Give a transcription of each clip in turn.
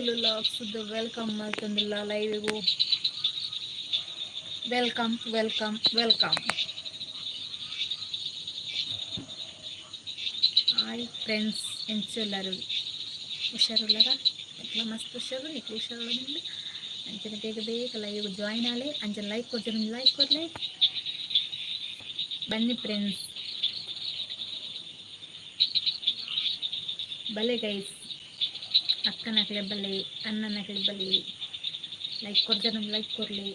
ಅಪ್ಸುದು welcome ಮಾಡ್ತಂದಿಲ್ಲ ಲೈವಿಗೂ. Welcome welcome welcome. Hi friends ಎಂಚುಲ್ಲರು ಹುಷಾರುಳ್ಳರ ಎಲ್ಲ ಮಸ್ತ್ ಹುಷಾರು ನಿಕ್ಕು ಹುಷಾರುಳ್ಳ ಅಂಚನೆ ಬೇಗ ಬೇಗ ಲೈವ್ ಜಾಯಿನ್ ಆಲೆ ಅಂಚನೆ ಲೈಕ್ ಕೊಡ್ತಾರೆ ಲೈಕ್ ಕೊಡ್ಲೆ ಬನ್ನಿ ಫ್ರೆಂಡ್ಸ್ ಬಲೆ ಗೈಸ್ ಅಕ್ಕನಕಲೆ ಬಲೆ ಅಣ್ಣನಕಲೆ ಬಲೆ ಲೈಕ್ ಕೊಡ್ತಾರೆ ಲೈಕ್ ಕೊಡಲಿ.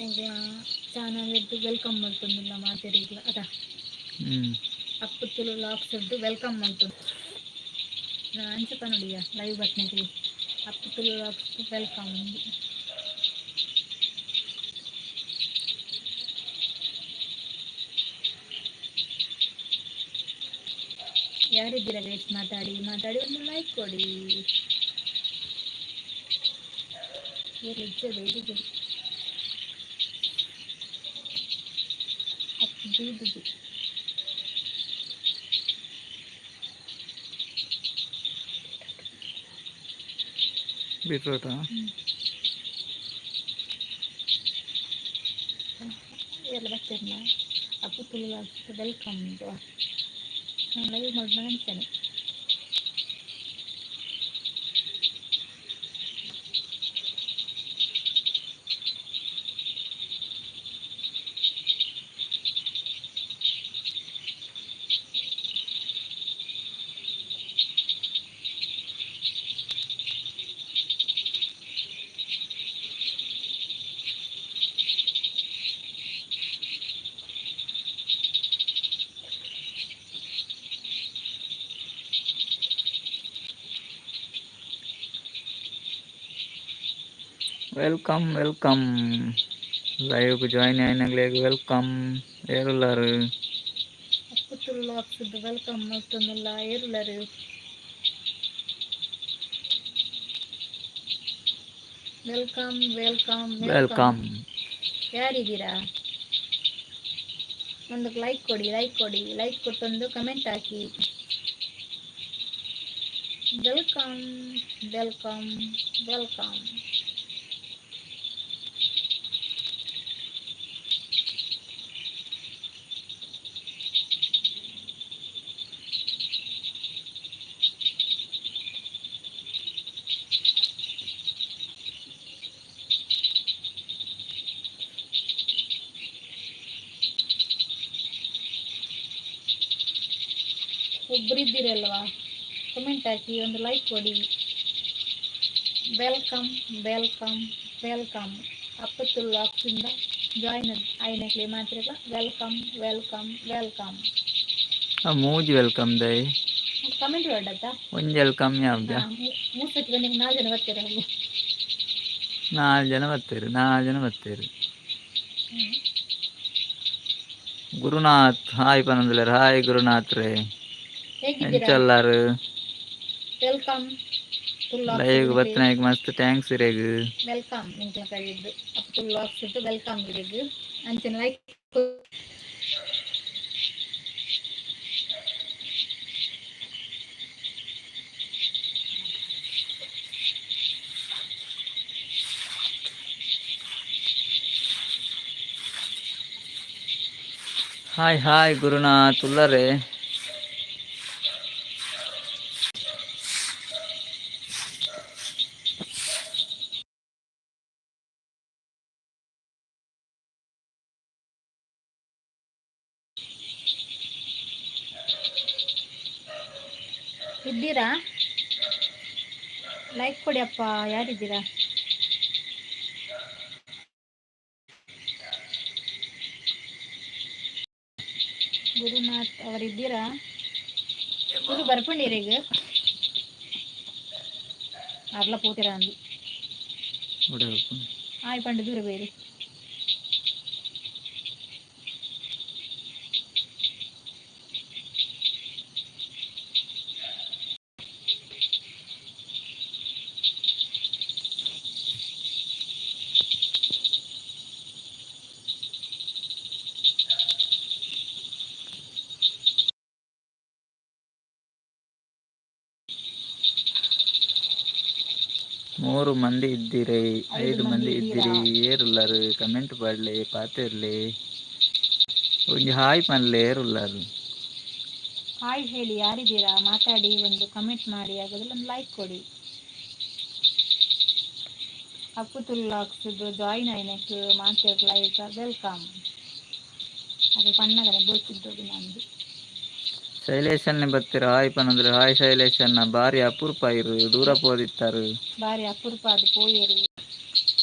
ಈಗ ಚಾನಲ್ ಇದ್ದು ವೆಲ್ಕಮ್ ಮಾಡ್ತಂದಿಲ್ಲ ಮಾತಾಡಿಲ್ಲ ಅದ ಅಪ್ಪುತ್ತಲು ಲಾಕ್ಸದ್ದು ವೆಲ್ಕಮ್ ಮಾಡ್ತಂದು ಅಂಚಪ್ಪ ನೋಡಿಯ ಲೈವ್ ಬಟ್ನೆಗೆ ಅಪ್ಪುತ್ತಲು ಲಾಕ್ಸ್ ವೆಲ್ಕಮ್. ಯಾರಿದ್ದೀರ ಗೈಸ್ ಮಾತಾಡಿ ಮಾತಾಡಿ ಒಂದು ಲೈಕ್ ಕೊಡಿ. ಇಜ್ಜದೆ ಇದು ಅಪ್ಪು ಬೀದುದು ಬೀಟ್ರೂಟಾ ಎಲ್ಲ ಬರ್ತಿರ್ನ ಅಪ್ಪು ತುಳು ವೆಲ್ಕಮ್ ನಾನು ಲೈವ್ ಮಾಡಿ ಅಂತಾನೆ. ವೆಲ್ಕಮ್ ವೆಲ್ಕಮ್ ಲೈವ್ ಜಾಯಿನ್ ಆಯ್ನಾಗ್ಲೇ ವೆಲ್ಕಮ್ ಏರುಲ್ಲಾರು ಅಪ್ಪು ತುಳು ಲಾಕ್ಸದ್ದು ವೆಲ್ಕಮ್ ಮಾಡ್ತಂದಿಲ್ಲ ಏರುಲ್ಲರು ವೆಲ್ಕಮ್ ವೆಲ್ಕಮ್ ವೆಲ್ಕಮ್. ವೆಲ್ಕಮ್. ಯಾರಿದ್ದೀರಾ ಒಂದು ಲೈಕ್ ಕೊಡಿ ಲೈಕ್ ಕೊಡಿ ಲೈಕ್ ಕೊಟ್ಟೊಂದು ಕಮೆಂಟ್ ಹಾಕಿ. Welcome welcome welcome. ಒಬ್ಬರಿದ್ದೀರಲ್ವಾ ಕಮೆಂಟ್ ಹಾಕಿ ಒಂದು ಲೈಕ್ ಕೊಡಿ. Welcome welcome welcome. ಅಪ್ಪತ್ತು ಲಾಕ್ಸಿಂದ ಜಾಯಿನ್ ಆಯ್ನಕ್ಲಿ ಮಾತ್ರ ವೆಲ್ಕಮ್ ವೆಲ್ಕಮ್ ವೆಲ್ಕಮ್. ಮೂಜಿ ವೆಲ್ಕಮ್ ದೈ ಕಮೆಂಟ್ ಹೊರಡತ್ತ ಒಂಜಿ ವೆಲ್ಕಮ್ ಯಾವ್ದ ಹಾಂ ಮೂಸಕ್ಕೆ ಬಂದಿಗೆ 4 ಜನ ಬರ್ತೀರ ಅಲ್ಲಿ 4 ಜನ ಬರ್ತೀರಿ. ಗುರುನಾಥ್ ಹಾಯ್ ಪನಂದಿಲ್ಲರ್ ಹಾಯ್ ಗುರುನಾಥ್ ರೇ ಹೇಗಿದ್ದೀರಾ ಎಂಚಲ್ಲಾರು ವೆಲ್ಕಮ್ ಲೈವ್ ಬತ್ತನಾಯ್ಕ್ ಮಸ್ತ್ ಥ್ಯಾಂಕ್ಸ್ ಇರೇಗ್ ವೆಲ್ಕಮ್ ನಿಂತ ಕಳಿದ್ದು ಅಪ್ ಲಾಕ್ಸ್ ಇಟ್ಟು ವೆಲ್ಕಮ್ ಇರೇಗ್ ಅಂಚನೆ ಲೈಕ್. ಹಾಯ್ ಹಾಯ್ ಗುರುನಾಥ್ ಉಲ್ಲರೇ ಇದ್ದೀರಾ ಲೈಕ್ ಕೊಡಿ ಅಪ್ಪ ಯಾರಿದ್ದೀರಾ. ಗುರುನಾಥ್ ಅವರಿದ್ದೀರಾ ಗುರು ಬರ್ಪುಂಡಿರೀಗ ಅರ್ಲ ಪೂತಿರ ಅಂದು ಆಯ್ ಪಂಡು ದೂರ ಬೇರೆ ಮೂರು ಮಂದಿ ಇದ್ದೀರಿ, 5 5 ಮಂದಿ ಮಂದಿ ಇದ್ದೀರಾ? ಇದ್ದೀರಿ. ಏರುಲ್ಲರು ಕಮೆಂಟ್ ಪಾಡ್ಲೆ ಪಾತೆರ್ಲೆ ಒಂಜಿ ಹಾಯ್ ಪನ್ಲೆ ಏರುಲ್ಲರು. ಹಾಯ್ ಹೇಳಿ, ಯಾರಿದ್ದೀರಾ ಮಾತಾಡಿ, ಒಂದು ಕಮೆಂಟ್ ಮಾಡಿ, ಹಾಗಾದ್ರೆ ಒಂದು ಲೈಕ್ ಕೊಡಿ. ಅಪ್ಪುತುಲ್ಲಾಕ್ಸಿದ್ದು ಜಾಯಿನ್ ಆಯ್ನಕ್ಕೆ ಮಾತಾಡ್ ಲೈಕ್ ವೆಲ್ಕಮ್. ಅದು ಪಣ್ಣಗನೆ ಬೋಳ್ತಿದ್ದೋದು ನಂದು. ಶೈಲೇಶನ್ನೇ ಬರ್ತೀರ ಹಾಯ್ ಪನಂದ್ರೆ ಹಾಯ್ ಶೈಲೇಶನ್ನ ಭಾರಿ ಅಪೂರ್ಪ ಇರು ದೂರ ಪೋದಿತ್ತಾರು. ಬಾರಿ ಅಪರೂಪ ಅದು ಪೋಯರು.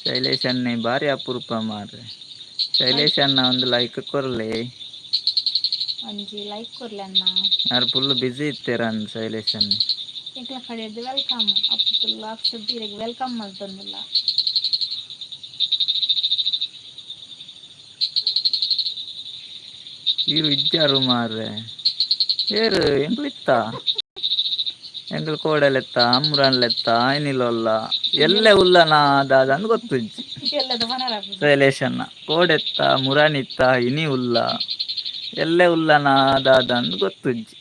ಶೈಲೇಶನ್ನೇ ಭಾರಿ ಅಪೂರ್ಪ ಮಾರ್ರೆ. ಲೈಕ್ ಶೈಲೇಶನ್ನ ಒಂದು ಲೈಕ್ ಕೊರ್ಲೆ. ಒಂಜಿ ಲೈಕ್ ಕೊರ್ಲೆ ಅಣ್ಣ. ಯಾರು ಫುಲ್ ಬಿಸಿ ಇತ್ತೀರ ಶೈಲೇಶನ್. ಎಂಕ್ಲ ಕಡೆಯದ್ದು ವೆಲ್ಕಮ್ ಅಪ್ಪುತುಲ್ಲಾಕ್ಸಿದ್ದು ಇರೆಗ್ ವೆಲ್ಕಮ್ ಮಲ್ತೊಂದುಲ್ಲ. ಇರು ಇಜ್ಜಾರು ಮಾರ್ರೆ ಏರು ಎಂಕ್ಲಿತ್ತ ಎಂಕ್ಲು ಕೋಡೆಲೆತ್ತ ಅಮ್ರಾನ್ಲೆತ್ತ ಆಯ್ನಿಲೊಲ್ಲ ಎಲ್ಲೆ ಉಲ್ಲನಾ ದಾದಂದ್ ಗೊತ್ತುಜ್ಜಿ. ಎಲ್ಲದ ಮನರಾಗ ಶೈಲೇಶನ್ನ ಕೋಡೆತ್ತ ಮುರಾನಿತ್ತ ಇನಿ ಉಲ್ಲ ಎಲ್ಲೆ ಉಲ್ಲನಾ ದಾದಂದ್ ಗೊತ್ತುಜ್ಜಿ.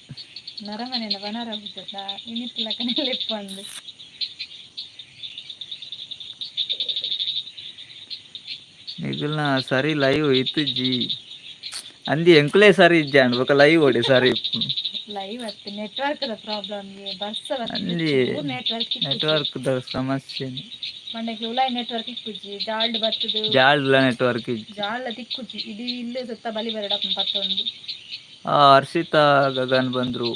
ನರಮನೆನ ಬನರಾಗ್ತದ ಇನಿತ್ಲ ಕನೆಲೆಪ್ಪಂದು. ನಿಗುಲ್ನ ಸರಿ ಲೈವ್ ಇತ್ತುಜ್ಜಿ ಅಂದಿ ಎಂಕುಲೇ ಸರಿ ಇಜ್ಜಾಂಡ್ ಬೊಕ ಲೈವ್ ಒಡಿ ಸರಿ ಇಪ್ಪುಂಡು. ಲೈವ್ ಅತ್ತೆ ನೆಟ್ವರ್ಕ್ದ ಪ್ರಾಬ್ಲಮ್ ಬರ್ಸ ಅಂದಿ ನೆಟ್ವರ್ಕ್ ನೆಟ್ವರ್ಕ್ದ ಸಮಸ್ಯೆ ಮಂಡಕ್ಕೆ ಉಲಾಯ್ ನೆಟ್ವರ್ಕ್ ಇಕ್ಕುಜಿ ಜಾಲ್ಡ್ ಬತ್ತದು ಜಾಳ್ಲ ನೆಟ್ವರ್ಕ್ ಇಜ್ಜಿ. ಜಾಳ್ಲ ತಿಕ್ಕುಜಿ ಇಡೀ ಇಲ್ಲೇ ಸುತ್ತ ಬಲಿ ಬರಡಪ್ಪ ಪತ್ತೊಂದು. ಹರ್ಷಿತಾ ಗಗನ್ ಬಂದ್ರು.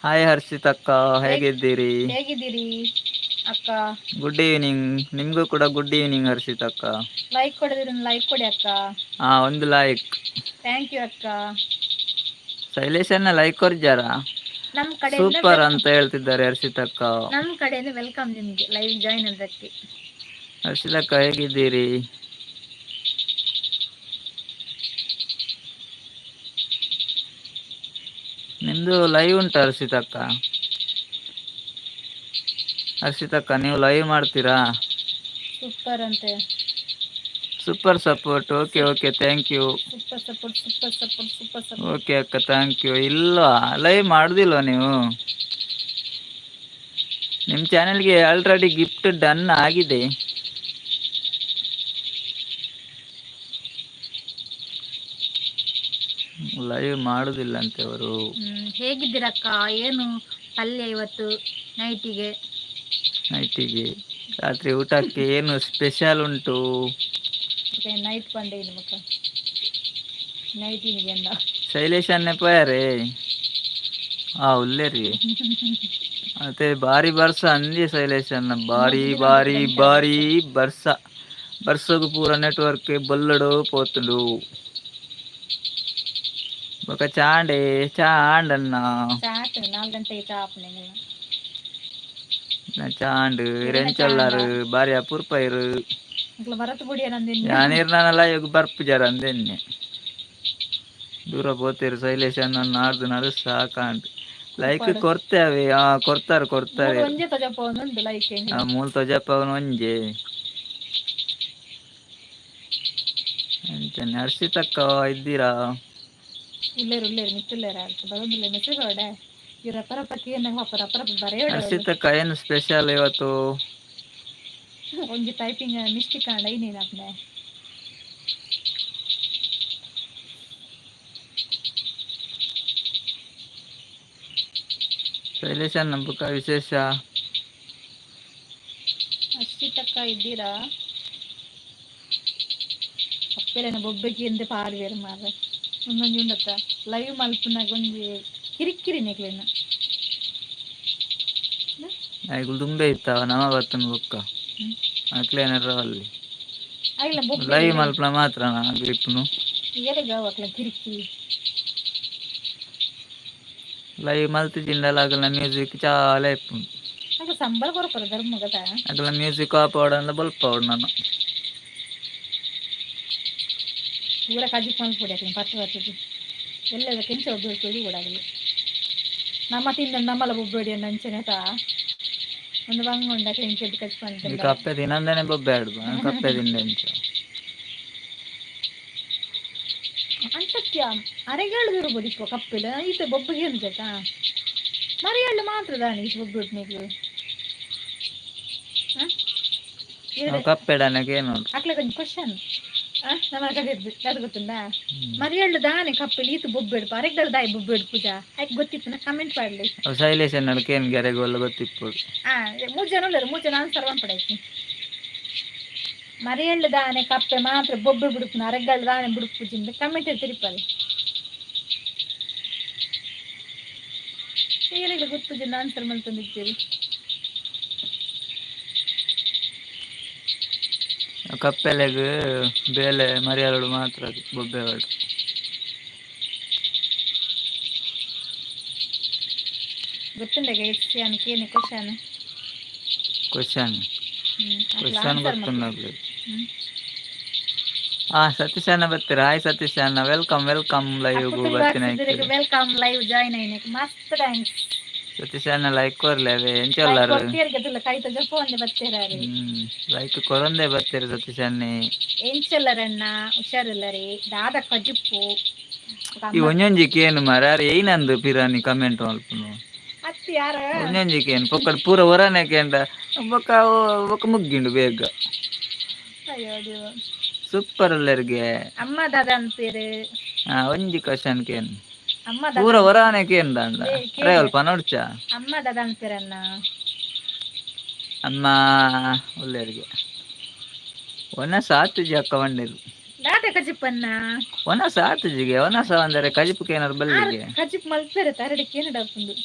ಹಾಯ್ ಹರ್ಷಿತಕ್ಕ ಹೇಗಿದ್ದೀರಿ? ಹೇಗಿದ್ದೀರಿ ಅಕ್ಕ? ಗುಡ್ ಈವ್ನಿಂಗ್ ನಿಮ್ಗೂ ಕೂಡ ಗುಡ್ ಈವ್ನಿಂಗ್ ಹರ್ಷಿತಕ್ಕ. ಲೈಕ್ ಕೊಡದಿರ ಲೈಕ್ ಕೊಡಿ ಅಕ್ಕ. ಒಂದು ಲೈಕ್. ಥ್ಯಾಂಕ್ ಯು ಅಕ್ಕ. ಶೈಲೇಶನ್ನ ಲೈಕ್ ಕೊರ್ಜಾರ ನಮ್ಮ ಕಡೆಯಿಂದ ಸೂಪರ್ ಅಂತ ಹೇಳ್ತಿದ್ದಾರೆ ಹರ್ಷಿತಕ್ಕ. ನಮ್ಮ ಕಡೆಯಿಂದ ವೆಲ್ಕಮ್ ನಿಮಗೆ ಲೈವ್ ಜಾಯಿನ್ ಆದಕ್ಕೆ. ಹರ್ಷಿತಕ್ಕ ಹೇಗಿದ್ದೀರಿ? ನಿಮ್ದು ಲೈವ್ ಉಂಟು ಹರ್ಷಿತಕ್ಕ? ಹರ್ಷಿತಕ್ಕ ನೀವು ಲೈವ್ ಮಾಡ್ತೀರಾ? ಸೂಪರ್ ಅಂತೆ. Super support okay okay thank you. Super support super support super support. Okay ಅಕ್ಕ ಥ್ಯಾಂಕ್ ಯು. ಇಲ್ವಾ ಲೈವ್ ಮಾಡುದಿಲ್ವಾ ನೀವು? ನಿಮ್ಮ ಚಾನೆಲ್ಗೆ ಆಲ್ರೆಡಿ ಗಿಫ್ಟ್ ಡನ್ ಆಗಿದೆ. ಲೈವ್ ಮಾಡುದಿಲ್ಲಂತೆ ಅವರು. ಹೇಗಿದ್ದೀರಕ್ಕ? ಏನು ಪಲ್ಯ ಇವತ್ತು ನೈಟಿಗೆ? ರಾತ್ರಿ ಊಟಕ್ಕೆ ಏನು ಸ್ಪೆಷಲ್ ಉಂಟು? ನೈಟ್ ಪಂಡೆ ಇದು ಮಕ್ಕ ನೈಟಿಗೆ ಅಂದ ಶೈಲೇಶನ್ನೇ ಪೋಯಾರೆ ಉಲ್ಲೇರಿ ಮತ್ತೆ ಬಾರಿ ಬರ್ಸ ಅಂದಿ ಶೈಲೇಶನ್ನ ಬಾರಿ ಬಾರಿ ಬಾರಿ ಬರ್ಸಗು ಪೂರ ನೆಟ್ವರ್ಕ್ ಬೊಲ್ಲಡು ಪೋತುಂಡು ಬೊಕ ಚಾಂಡೆ ಚಾಂಡನ್ನ ಚಾಟ್ 4 ಗಂಟೆಗೆ ಚಾ ಆಪನೆ ಚಾಂಡ್ ರೆಂಚೊಲ್ಲಾರು ಬಾರಿ ಅಪೂರ್ಪ ಇರು ಭರತ್ ಬುಡಿ ಯಾನಿರ್ನಲ್ಲ ಇವಾಗ ಬರ್ಪು ಜರ ಅಂದೆನ್ನೆ ದೂರ ಪೋತಿರು ಶೈಲೇಶನ್ನ ನಾಡ್ದು ನಡು ಸಾಕಾಂಡ್ ಲೈಕ್ ಕೊರ್ತೇವೆ ಕೊಡ್ತಾರೆ ಮೂಲ್ ತೊಜಪ್ಪವನು ಒಂಜೆ ಅಂಚನೆ ಹರ್ಷಿತಕ್ಕ ಇದ್ದೀರಾ? ಉಳ್ಳೇರು ಮಿತ್ತುಳ್ಳೇರ ಬರೋದಿಲ್ಲ ಮೆಸೇಜ್ ಹೊಡೆ ಇವ್ರ ಪರಪಕ್ಕೆ ಬರೆಯೋಡ ಹರ್ಷಿತಕ್ಕ ಏನು ಸ್ಪೆಷಲ್ ಇವತ್ತು? ಒಂಜಿ ಟೈಪಿಂಗ್ ಮಿಸ್ಟೇಕ್ ಆಂಡ ನೀನು ಅಪ್ನೆ ಶೈಲೇಶನ್ ನಂಬಕ ವಿಶೇಷ. ಹರ್ಷಿತಕ್ಕ ಇದ್ದೀರಾ? ಅಪ್ಪೆರೇನ ಬೊಬ್ಬೆಗೆ ಎಂದೆ ಪಾರ್ವೇರು ಮಾರ್ರೆ ಒಂದೊಂದು ಉಂಡತ್ತ ಲೈವ್ ಮಲ್ಪನಾಗ ಒಂಜಿ ಕಿರಿಕಿರಿ ನೆಕ್ಲೆನ ಆಯ್ಗುಳು ತುಂಬೆ ಇತ್ತಾವ ನಮ ಬರ್ತನ ಬೊಕ್ಕ ಅಕ್ಲೇನರ ಅಲ್ಲಿ ಲೈವ್ ಮಲ್ಪನ ಮಾತ್ರ ಗ್ರಿಪ್ನು ಕಿರಿಕಿರಿ ಲೈವ್ ಮಲ್ತಿಜಿಂಡಲ ಆಗಲ ಮ್ಯೂಸಿಕ್ ಚಾಲ ಇಪ್ಪುಂಡು ಆಗ ಸಂಬಳ ಕೊರಪರ ಧರ್ಮಗತ ಆಗಲ ಮ್ಯೂಸಿಕ್ ಆಪ್ ಆವಡಂದ ಬಲ್ಪ ಆವಡು ನಾನು ಪೂರ ಕಜಿಕ್ ಮಲ್ಪೊಡಿ ಹಾಕಿ ಪತ್ತು ಎಲ್ಲದ ಕೆಂಚ ಒಬ್ಬರು ಕೂಡ ನಮ್ಮ ತಿಂದ ನಮ್ಮಲ್ಲ ಬೊಬ್ಬಡಿ ಅಂಚನೆತ ಒಂದು ಬಂಗುಂಡ ಕೆಂಚದ್ದು ಕಚ್ಕೊಂಡು ಕಪ್ಪೆ ತಿನ್ನಂದೇನೆ ಬೊಬ್ಬೆ ಆಡುವ ಕಪ್ಪೆ ತಿಂದೆ ಅಂತತ್ಯ ಅರೆಗಾಳು ಇರ್ಬೋದಿಪ್ಪ ಕಪ್ಪೆಲ್ಲ ಈತ ಬೊಬ್ಬಗೆ ಅನ್ಸಕ ಮರಿಯಾಳು ಮಾತ್ರ ದಾಣಿ ಬೊಬ್ಬೊಟ್ಟಿನಿಗೆ ಕಪ್ಪೆಡನಕ್ಕೆ ಏನು ಅಕ್ಲೆ ಕೊಂಚ ಕ್ವಶನ್ ನಮ್ಮ ಕಡೆ ಅದು ಗೊತ್ತುಂಟಾ ಮರಿಯಳ್ಳು ದಾನೆ ಕಪ್ಪೆಲಿ ಈತು ಬೊಬ್ಬೆಡು ಅರೆಗ್ಗಳು ದಾಯಿ ಬೊಬ್ಬೆಡು ಪೂಜಾ ಆಯ್ಕೆ ಗೊತ್ತಿತ್ತು ಕಮೆಂಟ್ ಮಾಡ್ಲಿ ಶೈಲೇಶ್ ಅನ್ನಕ್ಕೆ ಏನು ಗೆರೆಗೊಲ್ಲ ಗೊತ್ತಿಪ್ಪುಡು ಮೂರು ಜನ ಉಳ್ಳರು 3 ಜನ ಆನ್ಸರ್ ಪಡಾಯ್ತು ಮರಿಯಳ್ಳು ದಾನೆ ಕಪ್ಪೆ ಮಾತ್ರ ಬೊಬ್ಬೆ ಬಿಡುಪುನ ಅರೆಗ್ಗಳು ದಾನೆ ಬಿಡುಪು ಪೂಜಿಂದ ಕಮೆಂಟ್ ತಿರುಪಲ್ಲಿ ಏನಿಲ್ಲ ಗೊತ್ತುಜಿಂದ ಆನ್ಸರ್ ಮಾಡ್ತಂದಿದ್ದೀರಿ ಕಪ್ಪೆಲೆಗ್ ಬೇಲೆ ಮರಿಯಾಳು ಮಾತ್ರ ಅದು ಬೊಬ್ಬೆಗಳು ಗೊತ್ತುಂಡ ಏನು ಕ್ವಶನ್ ಗೊತ್ತುಂಡಾಗ್ಲಿ ಸತೀಶ್ ಅಣ್ಣ ಬರ್ತೀರಾ ಹಾಯ್ ಸತೀಶ್ ಅಣ್ಣ ವೆಲ್ಕಮ್ ಲೈವ್ ಬರ್ತೀನಿ ವೆಲ್ಕಮ್ ಲೈವ್ ಜಾಯಿನ್ ಆಯ್ನಕ್ಕೆ ಮಸ್ತ್ ಥ್ಯಾಂಕ್ಸ್ ಸತೀಶ್ ಅಣ್ಣ ಲೈಕ್ ಕೊರ್ಲೇವೆ ಎಂಚಲ್ಲಾರು ಕೈತ ಫೋನ್ ಬರ್ತೀರಾರಿ ಲೈಕ್ ಕೊರಂದೇ ಬರ್ತೀರಿ ಸತೀಶ್ ಅಣ್ಣೆ ಎಂಚಲ್ಲರಣ್ಣ ಹುಷಾರಿಲ್ಲರಿ ದಾದ ಕಜಿಪ್ಪು ಈ ಒಂಜೊಂಜಿಕೆ ಏನು ಮಾರ ಏನಂದು ಪಿರಾನಿ ಕಮೆಂಟ್ ಮಲ್ಪುನು ಅತ್ತಿ ಯಾರ ಒಂಜೊಂಜಿಕೆ ಏನು ಪೊಕ್ಕಡ್ ಪೂರ ಹೊರನೇಕೆ ಅಂಡ ಬೊಕ್ಕ ಮುಗ್ಗಿಂಡು ಬೇಗ ಅಯ್ಯೋ ದೇವ ಸೂಪರ್ ಎಲ್ಲರಿಗೆ ಅಮ್ಮ ದಾದ ಅಂತೀರಿ ಒಂಜಿ ಕ್ವಶನ್ ಕೇನು ಅಮ್ಮ ಪೂರ ಹೊರನೇಕೆ ಏನು ಅಂಡ ಅಲ್ಪ ನೋಡ್ಚ ಅಮ್ಮ ದಾದ ಅಂತೀರಣ್ಣ ಅಮ್ಮ ಒಳ್ಳೆಯರಿಗೆ ಒನ ಸಾತುಜಿ ಅಕ್ಕ ಬಂದಿರು ದಾದ ಕಜಿಪ್ಪನ್ನ ಒನ ಸಾತುಜಿಗೆ ಒನ ಸ ಅಂದರೆ ಕಜಿಪಕ್ಕೆ ಏನಾರು ಬಲ್ಲಿಗೆ ಕಜಿಪ್ ಮಲ್ಪೇರೆ ತರಡಿಕ್ಕೆ ಏನು ಡಾಪುಂಡು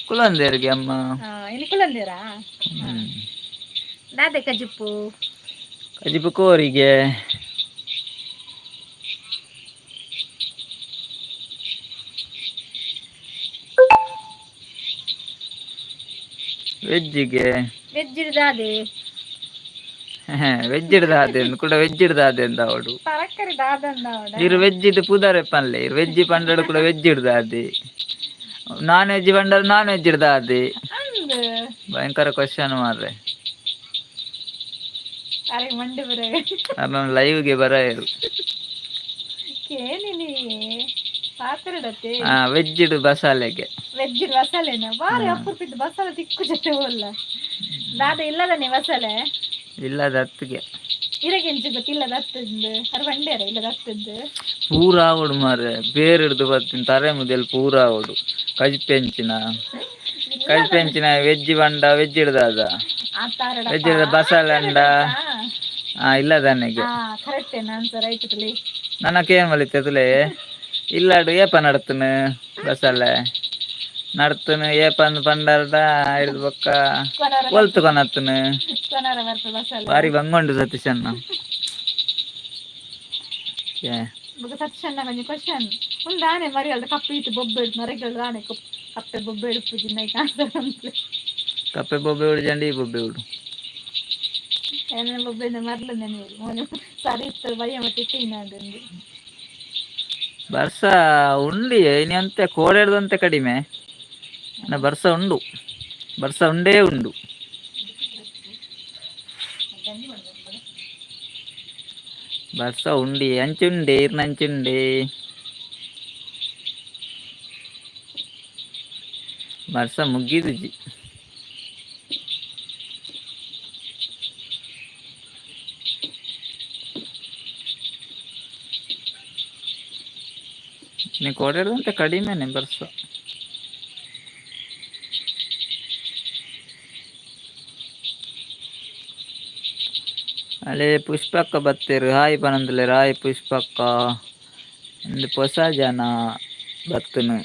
ಕುಲಂದೇರಿಗೆ ಅಮ್ಮ ಇನ್ನು ಕುಲಂದೇರಾ ದಾದ ಕಜಿಪ್ಪು ಕೋರಿಗೆ ವೆಜ್ಜಿಗೆ ವೆಜ್ ದಾದೆ ವೆಜ್ ಇಡ್ದಾದೆ ಕೂಡ ವೆಜ್ ಇಡ್ದಾದೆ ಅಂತ ಅವಡು ತರಕಾರಿ ದಾದಂದ ಇರು ವೆಜ್ ಇದು ಪುದಾರೆ ಪನ್ಲೆ ವೆಜ್ ಪಂಡಡು ಕೂಡ ವೆಜ್ ಇಡ್ದಾದೆ ನಾನ್ ವೆಜ್ ಪಂಡರು ನಾನ್ ವೆಜ್ ಇಡ್ದಾದೆ ಭಯಂಕರ ಕ್ವಶನ್ ಮಾರ್ರೆ ಅರೆ ಮಂಡೆ ಬರ ಲೈವ್ಗೆ ಬರ ಇರು ಕೇಳಿನಿ ಪಾತ್ರಡತ್ತೆ ವೆಜ್ ಇಡು ಬಸಾಲೆಗೆ ವೆಜ್ ಮಸಾಲೆನ ಬಾರಿ ಅಪ್ಪುರ್ಪಿಟ್ಟು ಬಸಾಲೆ ತಿಕ್ಕು ಜೊತೆ ಹೋಲ್ಲ ದಾದ ಇಲ್ಲದನೆ ಮಸಾಲೆ ಇಲ್ಲದ ಹತ್ತಿಗೆ ಇರಗೆಂಚು ಗೊತ್ತಿಲ್ಲದ ಹತ್ತದ್ದು ಅರ ಬಂಡೇರ ಇಲ್ಲದ ಹತ್ತದ್ದು ಪೂರ ಆವಡು ಮಾರೆ ಬೇರೆ ಹಿಡ್ದು ಬರ್ತೀನಿ ತರೆ ಮುದೆಲ್ ಪೂರ ಆವಡು ಕಜ್ಪೆಂಚಿನ ವೆಜ್ ಬಂಡ ವೆಜ್ ಹಿಡ್ದಾದ ವೆಜ್ ಹಿಡ್ದ ಬಸಾಲೆ ಅಂಡ ಇಲ್ಲದನೆಗೆ ಕರೆಕ್ಟ್ ಆನ್ಸರ್ ಆಯ್ತು ನನಕೇನು ಮಲಿತದಲೆ ಇಲ್ಲಾಡು ಏಪ ನಡ್ತನು ಬಸಳೆ ನಡ್ತನು ಏಪಂದ್ ಪಂಡರ್ದ ಹಿಡಿದು ಬೊಕ್ಕ ಒಲ್ತುಕೊನತ್ತನು ಬಾರಿ ಬಂಗೊಂಡು ಸತೀಶಣ್ಣ ಸತೀಶಣ್ಣ ಕೊಂಚ ಕ್ವಶನ್ ಉಂದಾನೆ ಮರಿಯಲ್ದ ಕಪ್ಪೆ ಇಟ್ಟು ಬೊಬ್ಬೆಡು ಮರಿಗಳು ದಾನೆ ಕಪ್ಪೆ ಬೊಬ್ಬೆಡು ಪೂಜಿನ ಕಪ್ಪೆ ಬೊಬ್ಬೆ ಹುಡು ಜಂಡಿ ಬೊಬ್ಬೆ ಹುಡು ಬೊಬ್ಬೆಯಿಂದ ಮರ್ಲ ನೆನೆ ಸರಿ ಇತ್ತು ಭಯ ಮತ್ತೆ ಇಟ್ಟಿನಾದಂದು ಬರ್ಸ ಉಂಡಿ ಇನಿ ಅಂತೆ ಕೋಡೆಡ್ದಂತೆ ಕಡಿಮೆ ಬರ್ಸ ಉಂಡು ಬರ್ಸ ಉಂಡೇ ಉಂಡು ಬರ್ಸ ಉಂಡಿ ಅಂಚುಂಡೆ ಇರ್ನಂಚುಂಡೆ ಬರ್ಸ ಮುಗಿದುಜಿ ನೀ ಕೋಡೆಡ್ದಂತೆ ಕಡಿಮೆನೆ ಬರ್ಸ ಅಲ್ಲೇ ಪುಷ್ಪಕ್ಕ ಬತ್ತೇರು ಹಾಯ್ ಪನಂದಲೆ ರಾಯ್ ಪುಷ್ಪಕ್ಕ ಒಂದು ಹೊಸ ಜನ ಬತ್ತನು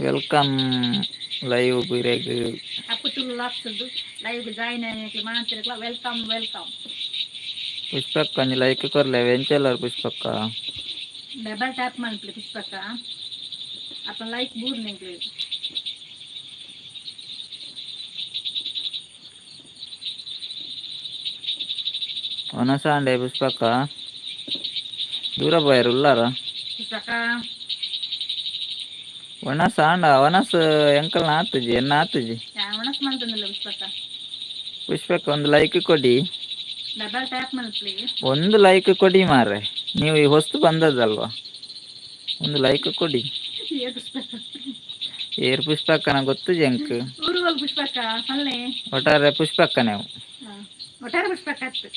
ವೆಲ್ಕಮ್ ಲೈವ್ ಬಿರೆಗ್ ಲೈವ್ ಜಾಯಿನ್ ಆಗಿ ಮಾತ್ರ ವೆಲ್ಕಮ್ ಪುಷ್ಪಕ್ಕ ನೀ ಲೈಕ್ ಕೊರ್ಲೆ ವೆಂಚಲ್ಲರ್ ಪುಷ್ಪಕ್ಕ ಡಬಲ್ ಟ್ಯಾಪ್ ಮಾಡ್ಲಿ ಪುಷ್ಪಕ್ಕ ಅಪ್ಪ ಲೈಕ್ ಬೂರ್ ನಿಂಗ್ಲಿ ಒನಸಾಂಡೆ ಪುಷ್ಪಕ್ಕ ದೂರ పోయారు ఉల్లారా ಪುಷ್ಪಕ್ಕ ಒಣಸಾಂಡ ಒನಸ್ ಎಂಕಲ್ ನಾತುಜಿ ಎನ್ನ ಆತುಜಿ ಒಣಸ್ ಮಾಡ್ತಂದಿಲ್ಲ ಪುಷ್ಪಕ್ಕ ಪುಷ್ಪಕ್ಕ ಒಂದು ಲೈಕ್ ಕೊಡಿ ಡಬಲ್ ಟ್ಯಾಪ್ ಮಾಡ್ಲಿ ಒಂದು ಲೈಕ್ ಕೊಡಿ ಮಾರ್ರೆ ನೀವು ಈ ಹೊಸ್ತು ಬಂದದಲ್ವಾ ಒಂದು ಲೈಕ್ ಕೊಡಿ ಏರ್ ಪುಷ್ಪಕ್ಕ ನಂಗೆ ಗೊತ್ತು ಜಂಕ್ ಪುಷ್ಪಕ್ಕ ಅಲ್ಲೇ ಒಟ್ಟಾರೆ ಪುಷ್ಪಕ್ಕನೆ ಅವು ಒಟ್ಟಾರೆ ಪುಷ್ಪಕ್ಕ ಆಯ್ತು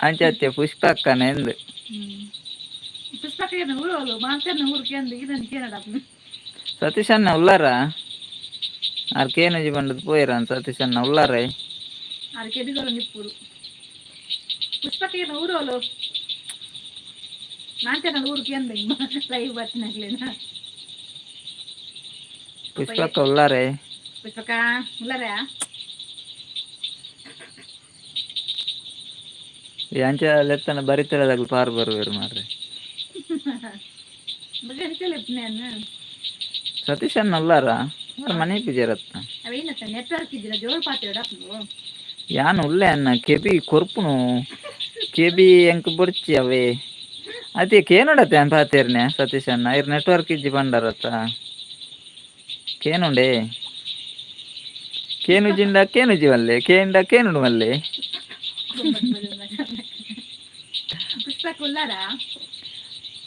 ಅಂಚತ್ತೆ ಪುಷ್ಪಕ್ಕನೆ ಎಂದು ಪುಷ್ಪಕ್ಕ ಏನು ಊರು ಮಾತನ್ನ ಊರಿಗೆ ಅಂದು ಇದನ್ನು ಕೇಳಡ ಸತೀಶ್ ಅಣ್ಣ ಉಲ್ಲಾರ ಆರ್ ಕೇನಜಿ ಬಂಡದ್ ಪೋಯಿರ ಸತೀಶ್ ಅಣ್ಣ ಉಲ್ಲಾರ ಅದಕ್ಕೆ ಎದಿಗಳು ನಿಪ್ಪುರು ಪುಷ್ಪಕ್ಕ ಏನು ಊರು ಅಲ್ಲೋ ಮಾತನ್ನ ಊರಿಗೆ ಅಂದ ಲೈವ್ ಬರ್ತಿನಾಗ್ಲೇನಾ ಪುಷ್ಪಕ್ಕ ಉಲ್ಲಾರೆ ಪುಷ್ಪಕ್ಕ ಉಲ್ಲಾರ ಅಂಚ ಲೆತ್ತನ ಬರಿತಿರೋದಾಗ್ಲಿ ಪಾರು ಬರುವೇರು ಮಾರ್ರೆ ಸತೀಶ್ ಅಣ್ಣ ಉಲ್ಲಾರ ಮನೆ ಪಿಜರತ್ತ ಅವೇನತ್ತ ನೆಟ್ವರ್ಕ್ ಇದ್ದಿಲ್ಲ ಜೋರು ಪಾತ್ರ ಯಾನು ಉಲ್ಲೆ ಅನ್ನ ಕೆಬಿ ಕೊರ್ಪುನು ಕೆಬಿ ಎಂಕ್ ಬುಡ್ಚಿ ಅವೇ ಅದೇ ಕೇನೋಡತ್ತೆ ಅಂತ ಪಾತೇರ್ನೆ ಸತೀಶ್ ಅಣ್ಣ ಇರ್ ನೆಟ್ವರ್ಕ್ ಇಜ್ಜಿ ಬಂಡಾರತ್ತ ಕೇನುಂಡೆ ಕೇನುಜಿಂದ ಕೇನುಜಿ ಮಲ್ಲೆ ಕೇಂಡ ಕೇನುಡು ಮಲ್ಲೆ ಪುಷ್ಪಕ್ಕ ಉಲ್ಲಾರ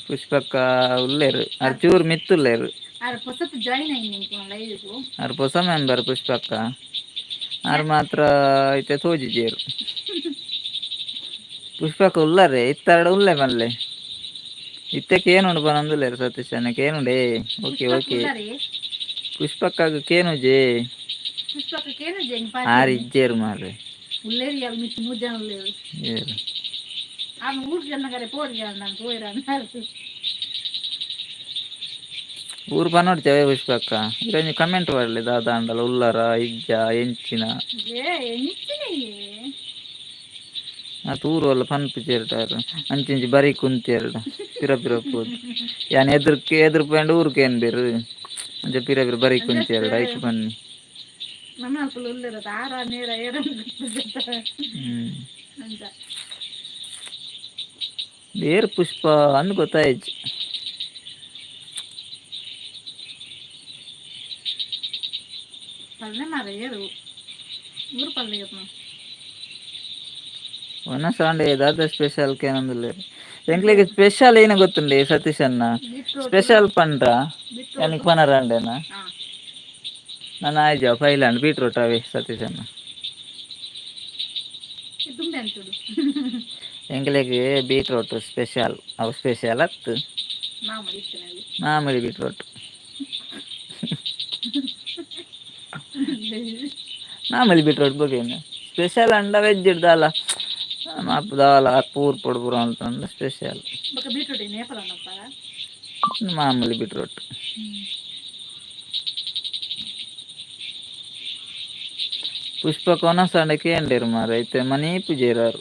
ಪುಷ್ಪಕ್ಕ ಉಲ್ಲೇರು ಅರ್ಚೂರ್ ಮಿತ್ತುಲ್ಲೇರು ಹೊಸತು ಜಾಯಿನ್ ಆಗಿ ಅರ್ ಹೊಸ ಮೆಂಬರ್ ಪುಷ್ಪಕ್ಕ ಆರ್ ಮಾತ್ರ ಐತೆ ತೋಜಿಜೇರು ಪುಷ್ಪಕ್ಕ ಉಲ್ಲಾರೆ ಇತ್ತೆರಡು ಉಲ್ಲೆ ಮಲ್ಲೆ ಇತ್ತಕ್ಕೆ ಏನುಂಡು ಬಂದುಲ್ಲೇರು ಸತೀಶ್ ಅಣ್ಣಕ್ಕೆ ಏನುಂಡೆ ಓಕೆ ಓಕೆ ಪುಷ್ಪಕ್ಕಾಗ ಕೇನುಜೆ ಆರು ಇಜ್ಜೇರು ಮಾರ್ರೆ ಉಲ್ಲೇರಿ ಅಲ್ಲಿ ಮಿತ್ತು 3 ಜನ ಉಲ್ಲೇರು ಏರು ಆ 3 ಜನ ಕರೆ ಪೋಡಿ ನಾನು ಪೋಯಿರ ಅಂತ ಊರು ಪನ್ನೋಡ್ತೇವೆ ಪುಷ್ಪಕ್ಕ ಇರಂಜಿ ಕಮೆಂಟ್ ಮಾಡಲಿ ದಾದಾಂಡಲ ಉಲ್ಲಾರ ಇಜ್ಜ ಎಂಚಿನ ಮತ್ತು ಊರು ಎಲ್ಲ ಪನ್ಪಿಚೇರ್ಟಾರು ಅಂಚಿಂಚಿ ಬರೀ ಕುಂತೇರಡು ಪಿರ ಪೋದು ಯಾನ್ ಎದುರು ಪಂಡ ಊರಿಗೆ ಏನು ಬೇರು ಅಂಚೆ ಪಿರ ಬರೀ ಕುಂತೇರಡು ಆಯ್ತು ಬನ್ನಿ ಬೇರು ಪುಷ್ಪ ಅಂದ್ ಗೊತ್ತಾಯ್ತು ಪಲ್ಲೆ ಮಾರ ಏರು ಊರು ಪಲ್ಲೆ ಒನ ಸಾಂಡೆ ದಾದ ಸ್ಪೆಷಲ್ ಕೇನಂದಿಲ್ಲ ಎಂಕ್ಲೆಗೆ ಸ್ಪೆಷಲ್ ಏನು ಗೊತ್ತುಂಡೆ ಸತೀಶ್ ಅಣ್ಣ ಸ್ಪೆಷಲ್ ಪಂಡ್ರ ನನಗೆ ಪನರಂಡೆನ ನಾನು ಆಯ್ಜ ಫೈಲಾಂಡ್ ಬೀಟ್ರೂಟ್ ಅವೇ ಸತೀಶ್ ಅಣ್ಣ ಎಂಕ್ಲೆಗೆ ಬೀಟ್ರೂಟ್ ಸ್ಪೆಷಲ್ ಅವು ಸ್ಪೆಷಲ್ ಹತ್ತು ಮಾಮೂಲಿ ಬೀಟ್ರೂಟ್ ಮಾಮೂಲಿ ಬೀಟ್ರೂಟ್ ಬಗ್ಗೆನು ಸ್ಪೆಷಲ್ ಅಂಡ ವೆಜ್ ಇಡ್ದಲ್ಲ ಮಾಪುದಾಲ ಪೂರ್ ಪೊಡ್ಪುರ ಅಂತಂದು ಸ್ಪೆಷಲ್ ಮಾಮೂಲಿ ಬೀಟ್ರೂಟ್ ಪುಷ್ಪಕ ಒನಸಂಡಕ್ಕೆ ಎಂಡೇರು ಮಾರ ಐತೆ ಮನೆ ಪೂಜೆರಾರು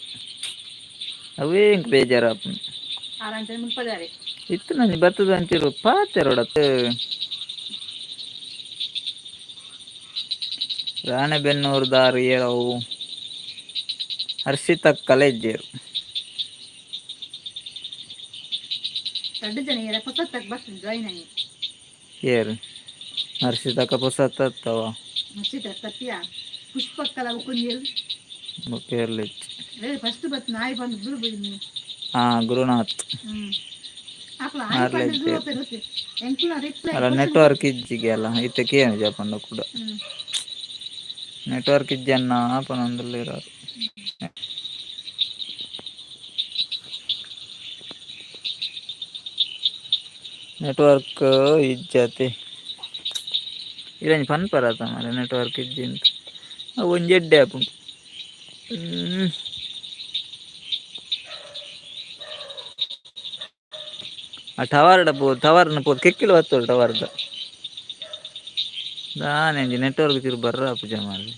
ಅವೇ ಇಂಕ್ ಬೇಜಾರಪ್ಪ ಇತ್ತು ನಂಜಿ ಬತ್ತದ ಅಂಚಿರು ಪಾತೆರೋಡತ್ತು ರಾಣೆಬೆನ್ನೂರು ದಾರಿ ಹೇಳವು ಹರ್ಷಿತ ಕಲೆಜ್ಜೇರು ಏರು ಹರ್ಷಿತಕ್ಕ ಪೊಸತ್ತವ ಪುಷ್ಪಕ್ಕಲ ಫಸ್ಟ್ ಬತ್ ನಾಯಿ ಬಂದು ಗುರುನಾಥ್ ಅಲ್ಲ ನೆಟ್ವರ್ಕ್ ಇಜ್ಜಿಗೆ ಅಲ್ಲ ಇತ್ತಕ್ಕೆ ಏನು ಜಪಂಡ ಕೂಡ ನೆಟ್ವರ್ಕ್ ಇಜ್ಜನ್ನ ಆಪನೊಂದಲ್ಲಿ ಇರೋರು ನೆಟ್ವರ್ಕ್ ಇಜ್ಜತೆ ಇರಂಜಿ ಪನ್ಪರತ ಮಾರೆ ನೆಟ್ವರ್ಕ್ ಇಜ್ಜಿ ಅಂತ ಒಂಜಿ ಎಡ್ಡೆ ಆಪು ಆ ಟವರ್ಡ ಪೋದು ಟವರ್ನ ಪೋದು ಕೆಕ್ಕಿಲು ಹತ್ತೋಡು ಟವರ್ದ ದಾನೆಂಜಿ ನೆಟ್ವರ್ಕ್ ತಿರು ಬರ್ರ ಪೂಜೆ ಮಾಡಿ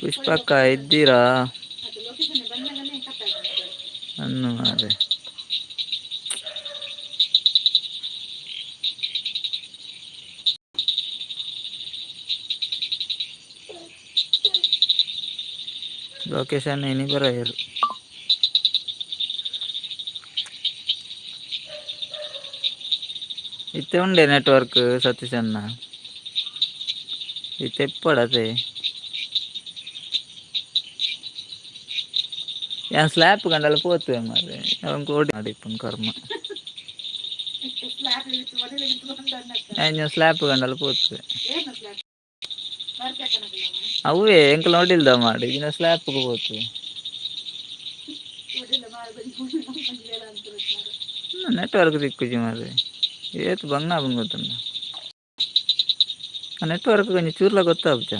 ಪುಷ್ಪಕ್ಕ ಇದ್ದೀರಾ ಅನ್ನು ಮಾರೆ ಲೊಕೇಶನ್ ಏನಿ ಬರೆಯರು ಇತ್ತೆ ಉಂಡೆ ನೆಟ್ವರ್ಕ್ ಸತೀಶ್ ಅಣ್ಣ ಇತ್ತೆ ಎಪ್ಪಡತೆ ಯಾನ್ ಸ್ಲ್ಯಾಪ್ ಕಂಡಲ್ಲ ಪೋತುವೆ ಮಾರೆ ಅವನ್ ಕೋಡಿ ಮಾಡಿಪ್ಪನ್ ಕರ್ಮ నేను స్లాబ్ కండాలి పోతుంది ಅವೇ ಎಂಕಲ್ ನೋಡಿಲ್ದ ಮಾಡಿ ಇನ್ನು ಸ್ಲ್ಯಾಬ್ಗೆ ಹೋಗ್ತು ನೆಟ್ವರ್ಕ್ ದಿಕ್ಕುಜಿ ಮಾರಿ ಏತು ಬಂಗ ಬಂಗೊತ್ತಂಡ ನೆಟ್ವರ್ಕ್ ಕೊಂಚ ಚೂರ್ಲ ಗೊತ್ತಾಗ್ಚ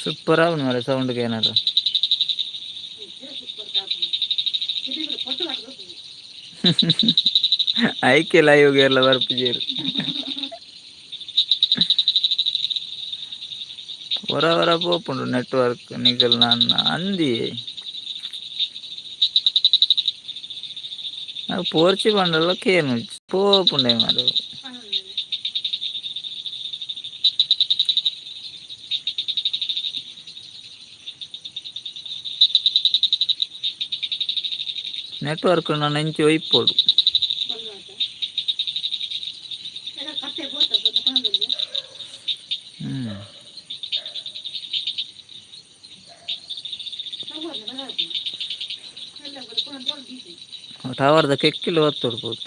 ಸೂಪರ್ ಆಗುದು ಮಾರೆ ಸೌಂಡ್ಗೆ ಏನಾರು ಐಕೆ ಲೈವ್ಗೆ ಎಲ್ಲ ಬರ್ಪಿಜೇರು ಹೊರ ಹೊರ ಪೋಪುಂಡು ನೆಟ್ವರ್ಕ್ ನಿಗಲ್ ನನ್ನ ಅಂದಿ నాకు పోర్చి బండల్లో కేను పోపుండే మరి ನೆಟ್ವರ್ಕ್ ನನ್ನ ಹೆಂಚಿ ಒಯ್ಪೋಡು ಟವರ್ದ ಕೆಕ್ಕಿಲು ಒತ್ತೊಡ್ಬೋದು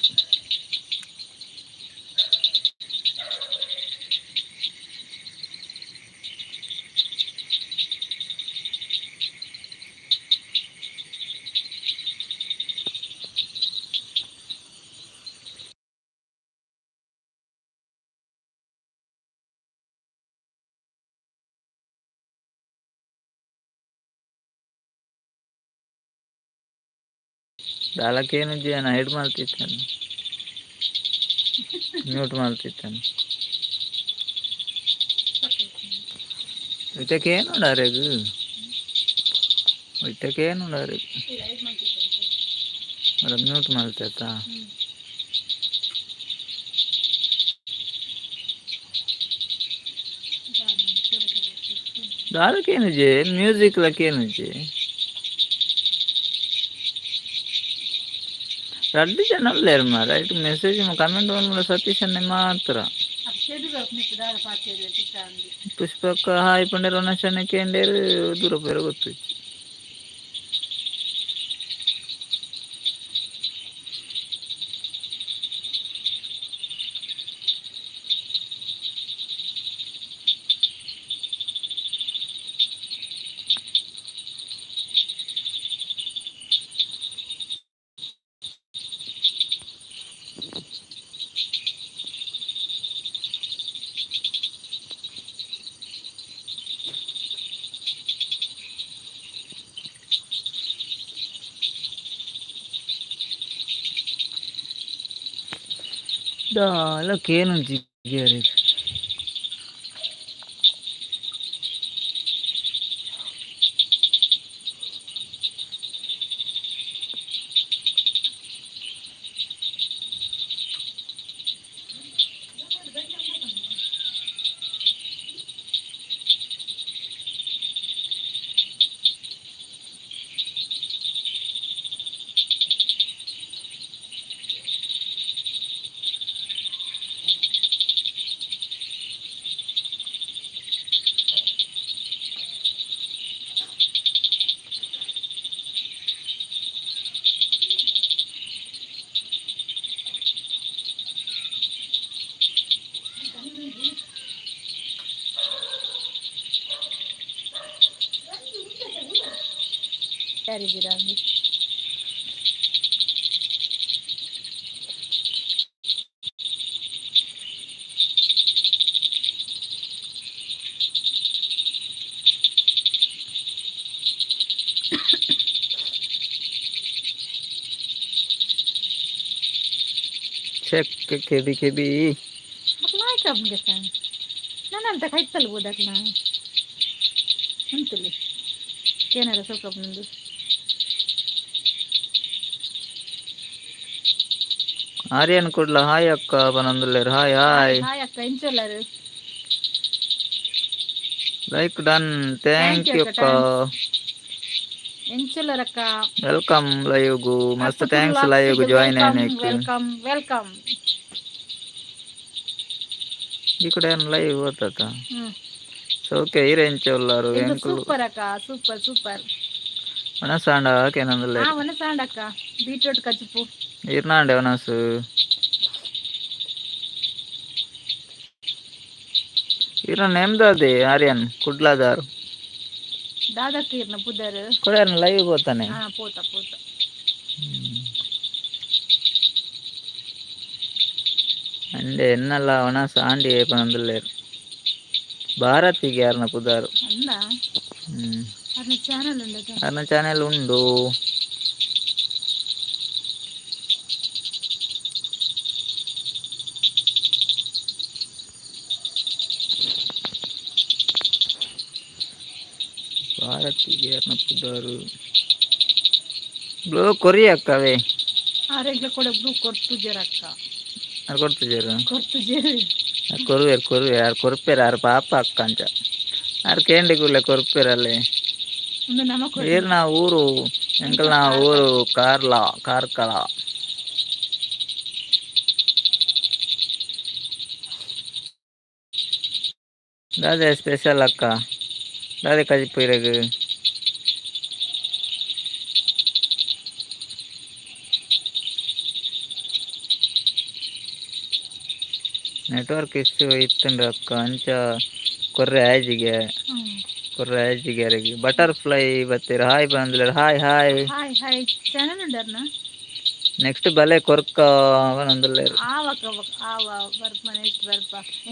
ದಾಲಕ್ಕೇನು ಜನ ಹಿಡ್ ಮಾಡ್ತಿತ್ತಾನೆ ಮ್ಯೂಟ್ ಮಾಡ್ತಿತ್ತಾನೆ ಇಟ್ಟಕ್ಕೇನು ಡಾರೆಗು ಇಟ್ಟಕ್ಕೇನು ಡಾರೆಗು ಅಲ್ಲ ಮ್ಯೂಟ್ ಮಾಡ್ತೈತಾ దానికేను జే మ్యూజిక్లకేను జే ರಡ್ಡು ಜನ ಅಲ್ಲೇರು ಮಾರ ಇಟ್ಟು ಮೆಸೇಜ್ ಕಮೆಂಟ್ ಬಂದ್ಮೇಲೆ ಸತೀಶ್ ಅನ್ನೆ ಮಾತ್ರ ಪುಷ್ಪಕ್ಕ ಹಾಯ್ ಪಂಡೆ ರಮೇಶ್ ಅನ್ನ ಕೇಂಡೇರು ದೂರ ಬೇರೆ ಗೊತ್ತು దానికేను జిగ్గేరు ಯಾರಿದ್ದೀರಾ ಅಂದು ಚೆಕ್ ಕೆಬಿ ಕೆಬಿ मग नाही का घेता ना नंतर काहीच चालू बोलत ना म्हणतले येणार स्वप्न ముందు ಆರ್ಯನ್ ಕೊಡ್ಲ ಹಾಯ್ ಅಕ್ಕ ಬಂದಿಲ್ಲೇರು ಹಾಯ್ ಹಾಯ್ ಹಾಯ್ ಹಾಯ್ ಅಕ್ಕ ಎಂಚಲ್ಲರು ಲೈಕ್ ಡನ್ ಥ್ಯಾಂಕ್ ಯು ಅಕ್ಕ ಎಂಚಲ್ಲರಕ್ಕ ವೆಲ್ಕಮ್ ಲೈವ್ಗೂ ಮಸ್ತ್ ಥ್ಯಾಂಕ್ಸ್ ಅಕ್ಕತುಲ್ಲಾಕ್ಸಿಗೆ ಲೈವ್ಗೂ ಜಾಯಿನ್ ವೆಲ್ಕಮ್ ಆಯ್ನಕ್ಕೆ ವೆಲ್ಕಮ್ ವೆಲ್ಕಮ್ ಈ ಕಡೆ ಏನು ಲೈವ್ ಓದ್ತತ ಹ್ಮ್ ಓಕೆ ಈರೆಂಚ ಉಳ್ಳಾರು ಎಂದು ಎಂಕುಲು ಸೂಪರ್ ಅಕ್ಕ ಸೂಪರ್ ಸೂಪರ್ ಒಣಸಾಂಡ ಕೇನಂದಲ್ಲ ಒನಸಾಂಡಕ್ಕ ಬೀಟ್ರೂಟ್ ಕಚ್ಚಿಪು ಈರ್ನಾಂಡೆ ಒಣಸು ಈರ ನೆಮ್ದದೆ ಆರ್ಯನ್ ಕುಡ್ಲಾದಾರ್ దాదాకు ఇర్న పుదర్ కూడా లైవ్ పోతానే పోతా పోతా అంటే ఎన్నಲ್ಲ ಒಣಸ ಆಂಡಿ ಏಪನಂದಲ್ಲೇರು ಭಾರತಿಗೆ ಯಾರನ್ನ ಪುದಾರು ಅಂದ ಅರ್ನ ಚಾನೆಲ್ ಉಂಡು ಅರ್ನ ಚಾನೆಲ್ ಉಂಡು ಭಾರತಿಗೆ ಯಾರನ್ನ ಪುದಾರು ಬ್ಲೂ ಕೊರಿ ಅಕ್ಕವೇ ಆರೆಗ್ಲ ಕೂಡ ಬ್ಲೂ ಕೊರ್ತುಜೇರಕ್ಕ ಅದು ಕೊಡ್ತಿದ್ದೀರು ಕೊರ್ತುಜೇರು ಕೊರುವೇರು ಕೊರುವೆ ಯಾರು ಕೊರುಪೇರು ಯಾರು ಪಾಪ ಅಕ್ಕ ಅಂಚ ಯಾರು ಕೇಂಡಿ ಕೂಡಲೇ ಕೊರುಪೇರಲ್ಲಿ ಏರ್ನ ಊರು ಎಂಕಲ್ನ ಊರು ಕಾರ್ಕಳ ದಾದೆ ಸ್ಪೆಷಲ್ ಅಕ್ಕ ದಾದೆ ಕಜಿಪುರಗೆ ನೆಟ್ವರ್ಕ್ ಇಶ್ಯೂ ಇತ್ತಂಡ್ರೆ ಅಕ್ಕ ಅಂಚ ಕೊರ್ರೆ ಆಯ್ಜಿಗೆ ಬಟರ್ಫ್ಲೈ ಬತ್ತೀರ ಹಾಯ್ ಬಂದ್ಲ hi hi hi hi channel ಉಂಡರ್ನ ನೆಕ್ಸ್ಟ್ ಬಲೆ ಕೊರ್ಕ ಬಂದಲ್ಲೇರು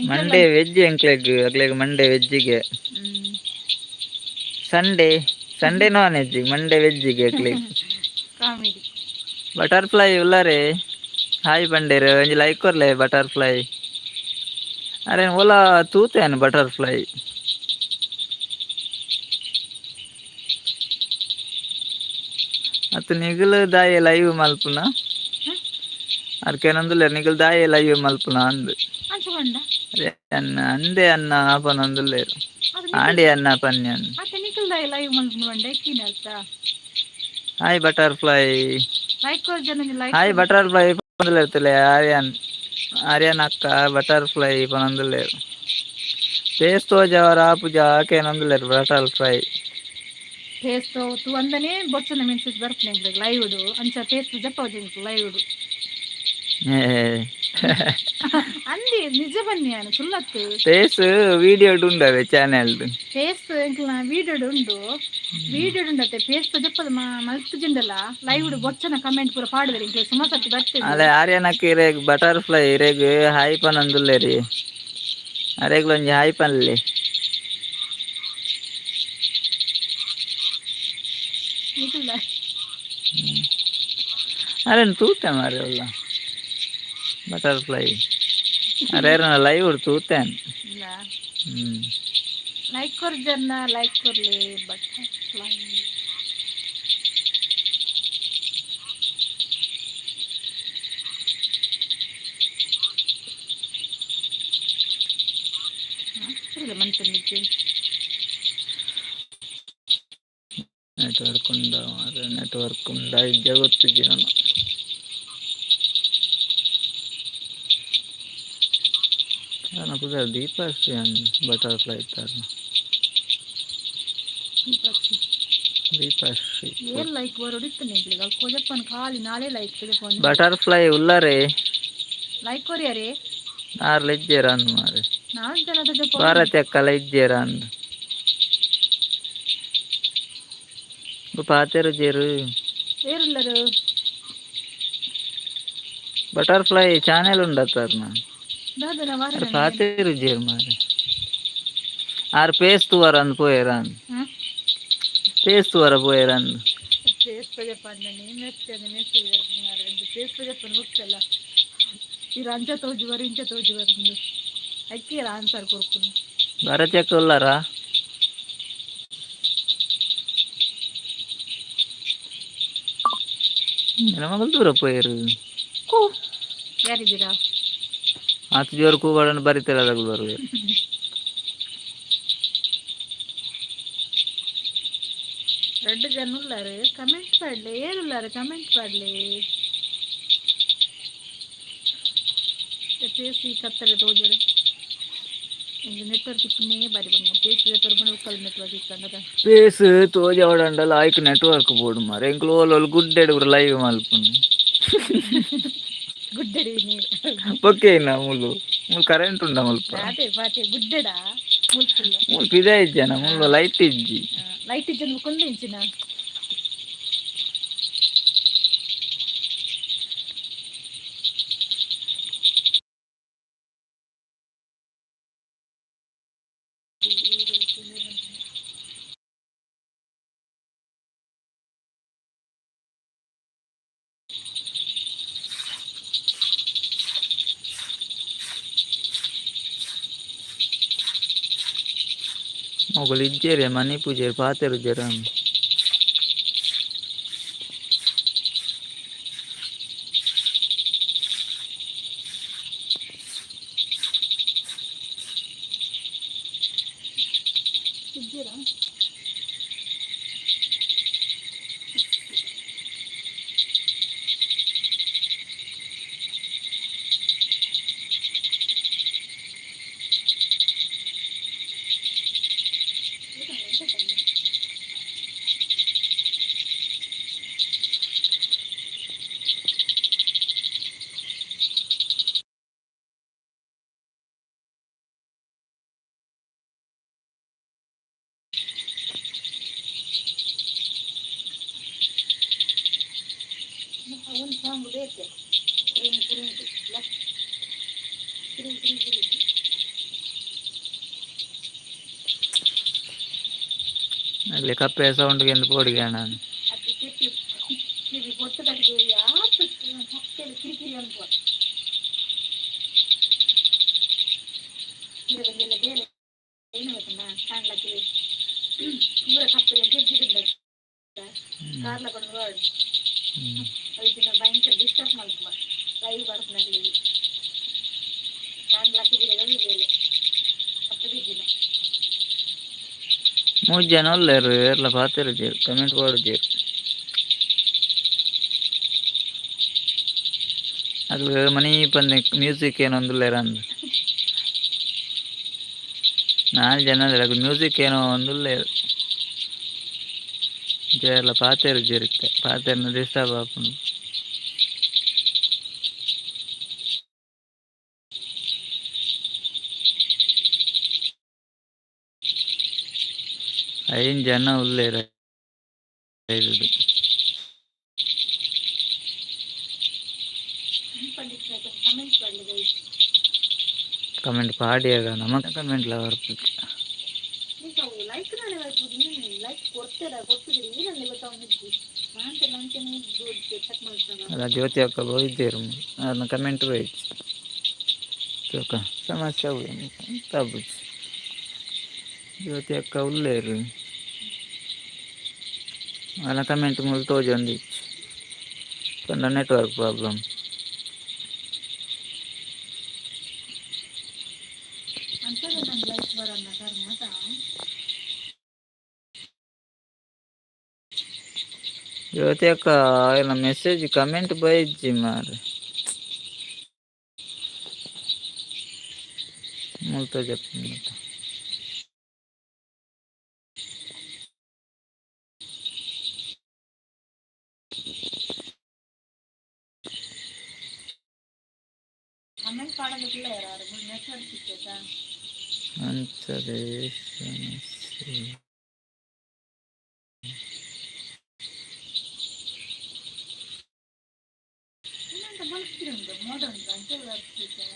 ಮಂಡೇ ವೆಜ್ ಎಂಕ್ಲೆಗ್ ಅಗ್ಲೆಗ್ ಮಂಡೇ ವೆಜ್ಜಿಗೆ ಸಂಡೇ ನಾನ್ ವೆಜ್ ಮಂಡೇ ವೆಜ್ಜಿಗೆ ಅಗ್ಲೆಗ್ ಕಾಮಿಡಿ ಬಟರ್ಫ್ಲೈ ಉಳ್ಳಾರೆ ಹಾಯ್ ಬಂಡೇರು ಒಂಜಿ ಲೈಕ್ ಕೊರ್ಲೆ ಬಟರ್ಫ್ಲೈ ಅರೆ ಓಲಾ ತೂತೇನು ಬಟರ್ಫ್ಲೈ ಅತ್ತು ನಿಗಲ್ ದಾಯಿ ಲೈವ್ ಮಲ್ಪುನ ಅರ್ಕೇನಂದುಲ್ಲ ನಿಗಲ್ ದಾಯಿ ಲೈವ್ ಮಲ್ಪುನ ಅಂದ್ ಅಂದೆ ಅನ್ನ ಆಪನಂದುಲ್ಲೇರು ಆಂಡಿ ಅನ್ನ ಪನ್ಯನ್ ಹಾಯ್ ಬಟರ್ಫ್ಲೈ ಹಾಯ್ ಬಟರ್ಫ್ಲೈ ಪಂದುಲೇರ್ತಲೆ ಆರ್ಯನ್ ಅಕ್ಕ ಬಟರ್ಫ್ಲೈ ಪನಂದುಲ್ಲೇರು ಪೇಸ್ತೋ ಜವರ ಪೂಜ ಆಕೇನಂದುಲ್ಲೇರು ಬಟರ್ಫ್ಲೈ పేస్తో తు అందనే బొచ్చన మెసేజ్ బర్పనే లైవ్డు అంచ పేస్ట్ చెప్పవజి లైవ్డు అంది నిజమని ఆయన సుల్లత్తు పేస్ట్ వీడియో ఉండవే ಚಾನೆಲ್ పేస్ట్ ఇంకల వీడియో ఉండతే పేస్ట్ చెప్పదు మల్ತು ಜಿಂಡಲ ಲೈವ್ಡು ಬೊಚ್ಚನ ಕಮೆಂಟ್ ಪೂರ ಪಾಡದರಿ ಇಂಕ ಸುಮಸತ್ತಿ ಬರ್ತದೆ ಅಲೆ ಆರ್ಯನಕ್ಕೆ ಇರೆಗ್ ಬಟರ್ಫ್ಲೈ ಇರೆಗ್ ಹಾಯ್ ಪನಂದುಲ್ಲೇರಿ ಅರೆಗ್ಲೊಂಜಿ ಹಾಯ್ ಪನ್ಲಿ ಅರೆ ತೂತೆ ಮಾರೆ ಅಲ್ಲ ಬಟರ್ಫ್ಲೈ ಅರೆ ಲೈವ್ ತೂತೇನ್ ಲೈಕ್ ಕೊರ್ಜನ್ನ ಲೈಕ್ ಕೊರ್ಲಿ ಬಟರ್ಫ್ಲೈ ನೆಟ್ವರ್ಕ್ ಉಂಡ ಇದ್ದೆ ಗೊತ್ತಿದ್ದಿ ನಾನು ದೀಪಾಶ್ರೀ ಬಟರ್ಫ್ಲೈ ಇತ್ತಾರ ದೀಪಾಶ್ರೀ ಬಟರ್ಫ್ಲೈ ಉಲ್ಲರೆ ಲೈಕ್ ಕೊರಿಯರೆ ಆರ್ಲ ಇಜ್ಜೇರ ಅಂದ್ ಮಾರೆ ಭಾರತಿ ಅಕ್ಕಲ ಇಜ್ಜೇರ ಅಂದ್ ಪಾತೆರು ಜೇರು ಏರುಲ್ಲರು ಬಟರ್ಫ್ಲೈ ಚಾನೆಲ್ ಉಂಡತ್ತಾರ್ನ ಪಾತೆರು ಜೇರು ಮಾರೆ ಆರ್ ಪೇಸ್ತು ವರ ಅಂದ್ ಪೋಯೆರಾನ್ ಪೇಸ್ತು ವರ ಪೋಯೆರಾನ್ ಪೇಸ್ಟ್ ಪಂಡನಿ ಮೆಚ್ಚನೆ ಮೆಸೇಜ್ ಮಾರೆ ಪೇಸ್ಟ್ ಪಂಡ ಮುಚ್ಚಲ್ಲ మీరు అంచ తోజువారు ఇంచ తోజువారు అక్కిరా ఆన్సర్ కొరుకుని ಬರ ಚೆಕ್ ಉಳ್ಳಾರಾ ಮಗಳು ದೂರ ಪೋಯರು ಯಾರಿದ್ದೀರಾ ಹತ್ತು ಜೋರು ಕೂಗಳನ್ನು ಬರೀತಾರೆ ಅದಾಗ ಬರುವ రెండు జనం ఉన్నారు కమెంట్ పడలే ఏరున్నారు కమెంట్ పడలే பேசி கத்தரை தோஜரு இந்த நெட்வொர்க் இப்பமே பாரி பண்ணுங்க பேசி பெருமண உட்கால் நெட்வொர்க் இக்கண்டதா பேசு தோஜவடண்ட லாய்க்கு நெட்வொர்க் போடு மாரு எங்களுக்கு ஓல் குட் ஒரு லைவ் மல்ಪುನು గుడ్డడి ಓಕೆ ನಾ ಮುಲು ಮುಲ್ ಕರೆಂಟ್ ಉಂಡ ಮುಲ್ಪ ಅದೇ ಪಾತೆ ಗುಡ್ಡడా ಮುಲ್ಪುಲ್ಲ ಮುಲ್ಪ ಇದೇ ಇಜ್ಜನ ಮುಲ್ಪ ಲೈಟ್ ಇಜ್ಜಿ ಲೈಟ್ ಇಜ್ಜನ ಮುಕೊಂಡೆ ಇಂಚಿನ ಮೊಗಲು ಇಜ್ಜೇರೆ ಮನೆ ಪೂಜೆ ಪಾತೆರು ಜರ ಇಜ್ಜಿರಾ ಒಂದು ಸಾಂಗ್ ಬೇಕು ಅಲ್ಲಿ ಕಪ್ಪೆ ಸೌಂಡ್ಗೆ ಎಂದು ಪೋಡಿಗೆ ನಾನು ಅದು ಕಿಟ್ಟಿ ಕಿವಿ ಕೊಟ್ಟು ತೆಗೆದು ಯಾತು ಕಪ್ಪೆಯಲ್ಲಿ ಕಿರಿಕಿರಿ ಅನ್ಕೋ ಇದಕ್ಕೆಲ್ಲ ಬೇರೆ ಏನು ಗೊತ್ತಮ್ಮ ಕಾಣ್ಲಕ್ಕೆ ಪೂರ ಕಪ್ಪೆಲ್ಲ ತೆಗೆದಿട്ടുണ്ട് ಕಾರ್ಲ ಕೊಂಡು ಹೊರಡು ಅದಕ್ಕಿಂತ ಭಯಂಕರ ಡಿಸ್ಟರ್ಬ್ ಮಾಡ್ಕೊ ಲೈವ್ ಬರ್ತ್ನಲ್ಲಿ ಕಾಣ್ಲಕ್ಕೆ ಗಿಡಗಳಿದೆಯಲ್ಲ ಕಪ್ಪೆ ಬಿದ್ದಿಲ್ಲ ಮೂರು ಜನ ಒಳ್ಳೆಯರು ಎಲ್ಲ ಪಾತಿರು ಕಮೆಂಟ್ ಮಾಡಿದ್ದೀರು ಅದು ಮನಿ ಪಂದೆ ಮ್ಯೂಸಿಕ್ ಏನೊಂದಿಲ್ಲ ಅಂದು ನಾಲ್ಕು ಜನ ಅದು ಮ್ಯೂಸಿಕ್ ಏನೋ ಒಂದಿಲ್ಲ ಎಲ್ಲ ಪಾತೆರು ಜೇರುತ್ತೆ ಪಾತೆರನ್ನ ಡಿಸ್ಟರ್ಬ್ ಹಾಕೊಂಡು ಐದು ಜನ ಉಳ್ಳೇರ ಐದು ಕಮೆಂಟ್ ಪಾಡಿಯಾಗ ನಮ್ಮ ಕಮೆಂಟ್ಲ ಬರ್ಬೇಕು ಲೈಕ್ ನಾಳೆ ಬರ್ಬೋದು ನೀವು ಲೈಕ್ ಕೊಡ್ತೀರಾ ಕೊಡ್ತಿದ್ದೀರಿ ಏನಲ್ಲಿ ಗೊತ್ತಾಗಿದ್ದು ನಾನು ಚೆಕ್ ಮಾಡ್ತಾರೆ ಅಲ್ಲ ಜ್ಯೋತಿ ಅಕ್ಕ ಹೋಗಿದ್ದೇರು ಅದನ್ನ ಕಮೆಂಟ್ ಹೋಯ್ತು ಚೋಕ ಸಮಸ್ಯೆ ತಬ್ಬುಚ್ಚಿ ಜ್ಯೋತಿ ಅಕ್ಕ ಉಳ್ಳೇರು ಅಲ್ಲ ಕಮೆಂಟ್ ಮೂಲ ತೋಜೊಂದಿಚ್ಚು ಕಂಡ ನೆಟ್ವರ್ಕ್ ಪ್ರಾಬ್ಲಮ್ ಅಂತದೇ ನನ್ನ ಲೈಕ್ ಬರಲ್ಲ ಸರ್ ಮಾತಾ ಜ್ಯೋತಿ ಅಕ್ಕ ಎಲ್ಲ ಮೆಸೇಜ್ ಕಮೆಂಟ್ ಬೈಜ್ಜಿ ಮಾರೆ ಮೂಲ್ತ ಜಪ್ಪ ಕಮೆಂಟ್ ಮಾಡೋದಿಲ್ಲ ಯಾರು ನೆಟ್ವರ್ಕ್ ಸಿಗ್ತೈತಾ ಅಂತಾರೆ ಸಮಸ್ಯೆ ಇನ್ನೊಂದು ಬಳಸ್ತಿರುಂಟು ಮಾಡರ್ನ್ ಅಂತ ಹೇಳ್ತಿದ್ದೆ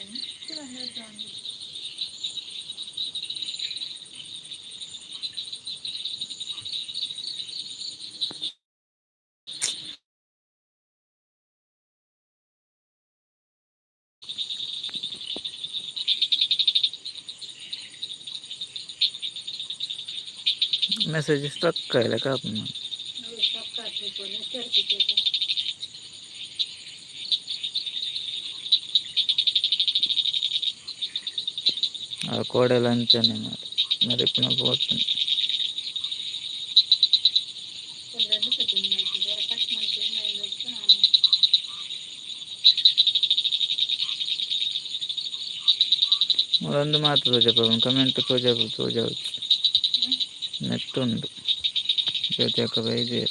मेसेज स्टक केला का आपण ఆ కోడలు అంతేనే మరి ఇప్పుడు పోతుంది ಒಂದು ಮಾತು ತೋಜಪ್ಪ ಕಮೆಂಟ್ ತೋಜಾವುದು ನೆಟ್ ಉಂಟು ಜೊತೆ ಬೈದೇ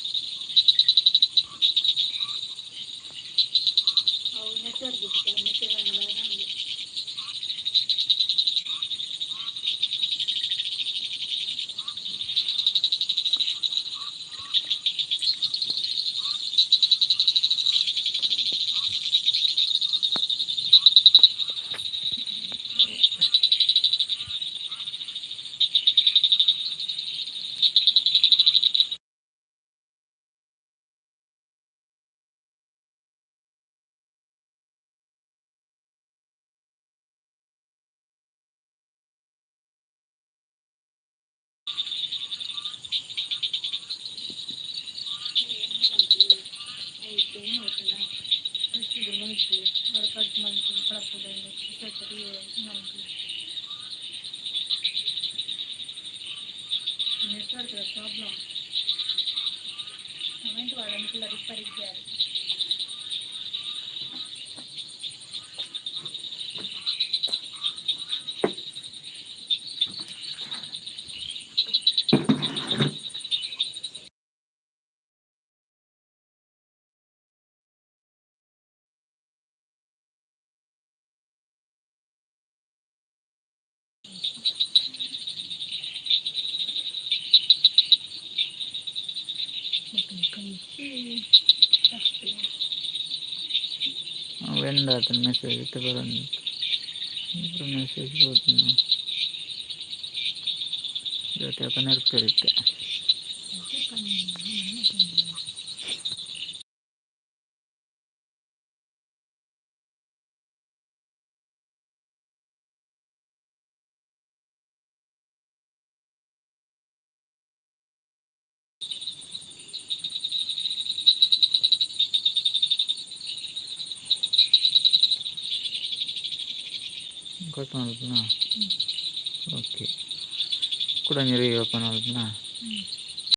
నెట్వర్క్ ప్రాబ్లం కమెంట్ వాళ్ళకి రిపేర్ చేయాలి వెండాట మెసేజ్ ఇట్ట బరండి ఇప్పుడు మెసేజ్ పోతున్నా ಜೊತೆ ಅಕ್ಕ ನೆರ್ಪರಿತ್ತೆ ಕಟ್ ಮಾಡೋದನ್ನ ಓಕೆ ಕೂಡ ನೀರಿಗೆ ಓಪನ್ ಮಾಡೋದನ್ನ